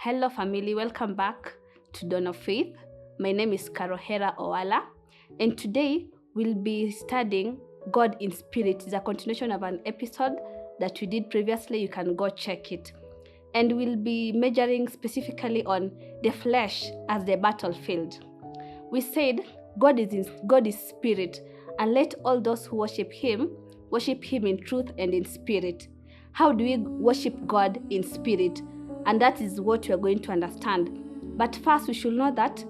Hello family, welcome back to Dawn of Faith. My name is Carohera Owala, and today we'll be studying God in Spirit. It's a continuation of an episode that we did previously. You can go check it. And we'll be measuring specifically on the flesh as the battlefield. We said God is spirit, and let all those who worship him in truth and in spirit. How do we worship God in spirit? And that is what we are going to understand. But first, we should know that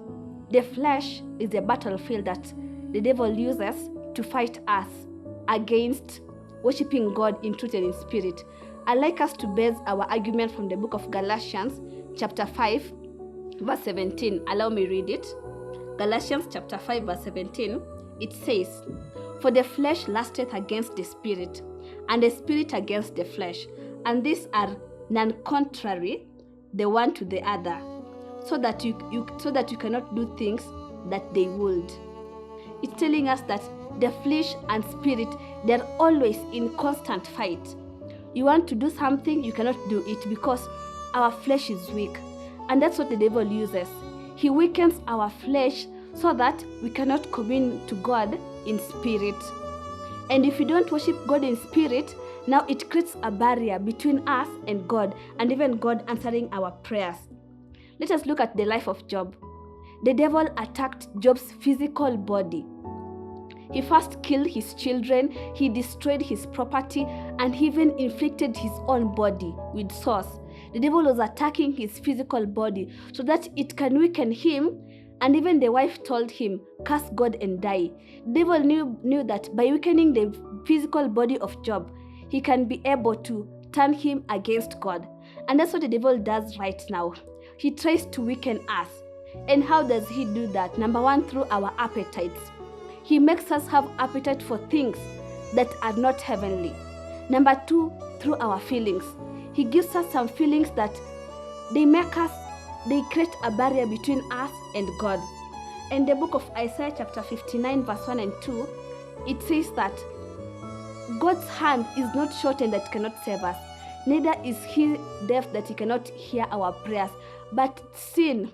the flesh is a battlefield that the devil uses to fight us against worshiping God in truth and in spirit. I'd like us to base our argument from the book of Galatians, chapter 5, verse 17. Allow me read it. Galatians chapter 5, verse 17. It says, "For the flesh lusteth against the spirit, and the spirit against the flesh, and these are non-contrary the one to the other, so that you cannot do things that they would." It's telling us that the flesh and spirit, they're always in constant fight. You want to do something, you cannot do it because our flesh is weak. And that's what the devil uses. He weakens our flesh so that we cannot commune to God in spirit. And if we don't worship God in spirit, now it creates a barrier between us and God, and even God answering our prayers. Let us look at the life of Job. The devil attacked Job's physical body. He first killed his children, he destroyed his property, and he even inflicted his own body with sores. The devil was attacking his physical body so that it can weaken him, and even the wife told him, "Curse God and die." The devil knew that by weakening the physical body of Job, he can be able to turn him against God. And that's what the devil does right now. He tries to weaken us. And how does he do that? Number one, through our appetites. He makes us have appetite for things that are not heavenly. Number two, through our feelings. He gives us some feelings that they create a barrier between us and God. In the book of Isaiah chapter 59 verse 1 and 2, it says that God's hand is not shortened that cannot save us, neither is he deaf that he cannot hear our prayers. But sin,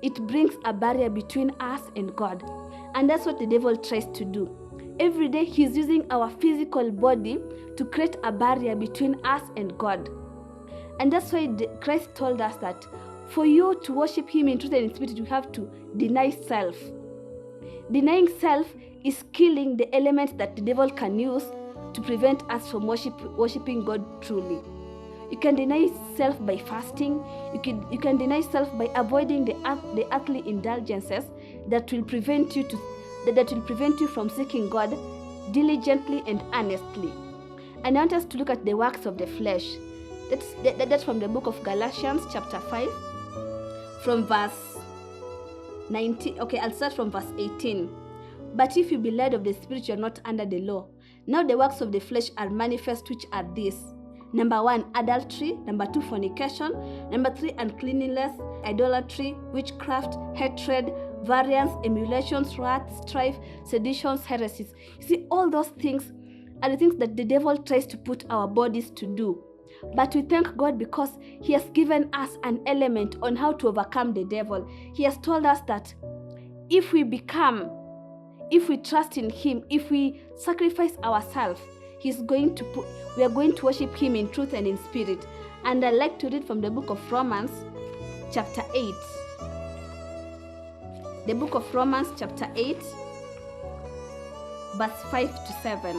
it brings a barrier between us and God. And that's what the devil tries to do. Every day he's using our physical body to create a barrier between us and God. And that's why Christ told us that for you to worship him in truth and in spirit, you have to deny self. Denying self is killing the elements that the devil can use to prevent us from worshiping God truly. You can deny self by fasting. You can deny self by avoiding the earthly indulgences that will prevent you from seeking God diligently and earnestly. And I want us to look at the works of the flesh. That's from the book of Galatians chapter 5, from verse 19. Okay, I'll start from verse 18. "But if you be led of the Spirit, you are not under the law. Now the works of the flesh are manifest, which are these: number one, adultery; number two, fornication; number three, uncleanness, idolatry, witchcraft, hatred, variance, emulations, wrath, strife, seditions, heresies." You see, all those things are the things that the devil tries to put our bodies to do. But we thank God because he has given us an element on how to overcome the devil. He has told us that if we trust in him, if we sacrifice ourselves, we are going to worship him in truth and in spirit. And I like to read from the book of Romans chapter 8. The book of Romans chapter 8, verse 5 to 7.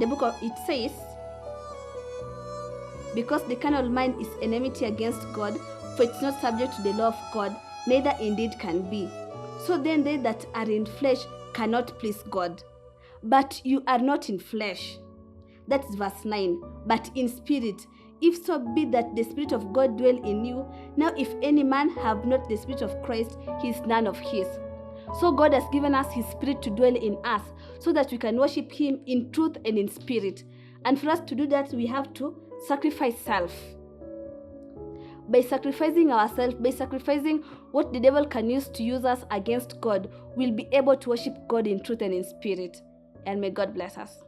It says, "Because the carnal mind is enmity against God, for it is not subject to the law of God, neither indeed can be. So then they that are in flesh cannot please God. But you are not in flesh." That's verse 9. "But in spirit, if so be that the Spirit of God dwell in you. Now if any man have not the Spirit of Christ, he is none of his." So God has given us his Spirit to dwell in us so that we can worship him in truth and in spirit. And for us to do that, we have to sacrifice self. By sacrificing ourselves, by sacrificing what the devil can use to use us against God, we'll be able to worship God in truth and in spirit. And may God bless us.